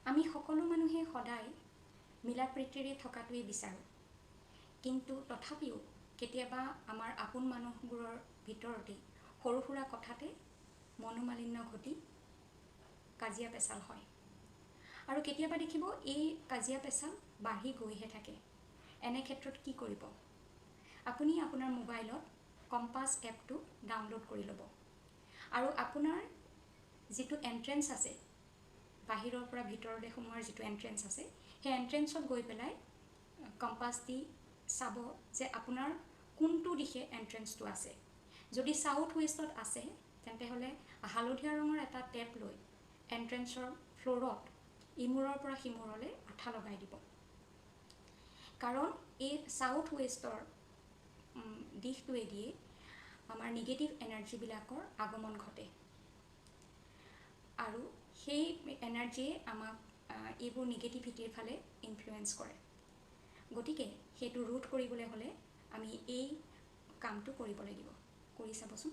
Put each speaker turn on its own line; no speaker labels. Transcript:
আমি সকলো মানুহে সদায় মিলা প্ৰীতিৰে থকাটোৱে বিচাৰোঁ, কিন্তু তথাপিও কেতিয়াবা আমাৰ আপোন মানুহবোৰৰ ভিতৰতে সৰু সুৰা কথাতে মনোমালিন্য ঘটি কাজিয়া পেচাল হয়। আৰু কেতিয়াবা দেখিব এই কাজিয়া পেচাল বাঢ়ি গৈহে থাকে। এনে ক্ষেত্ৰত কি কৰিব? আপুনি আপোনাৰ মোবাইলত কম্পাছ এপটো ডাউনলোড কৰি ল'ব আৰু আপোনাৰ যিটো এণ্ট্ৰেঞ্চ আছে, বাহিৰৰ পৰা ভিতৰলৈ সোমোৱাৰ যিটো এণ্ট্ৰেঞ্চ আছে, সেই এণ্ট্ৰেঞ্চত গৈ পেলাই কম্পাছ দি চাব যে আপোনাৰ কোনটো দিশে এণ্ট্ৰেঞ্চটো আছে। যদি ছাউথ ৱেষ্টত আছে তেন্তে হ'লে হালধীয়া ৰঙৰ এটা টেপ লৈ এণ্ট্ৰেঞ্চৰ ফ্ল'ৰত ইমূৰৰ পৰা সিমূৰলৈ আঠা লগাই দিব। কাৰণ এই ছাউথ ৱেষ্টৰ দিশটোৱেদিয়ে আমাৰ নিগেটিভ এনাৰ্জিবিলাকৰ আগমন ঘটে আৰু সেই এনাৰ্জিয়ে আমাক এইবোৰ নিগেটিভিটিৰ ফালে ইনফ্লুৱেঞ্চ কৰে। গতিকে সেইটো ৰোধ কৰিবলৈ হ'লে আমি এই কামটো কৰিব লাগিব। কৰি চাবচোন।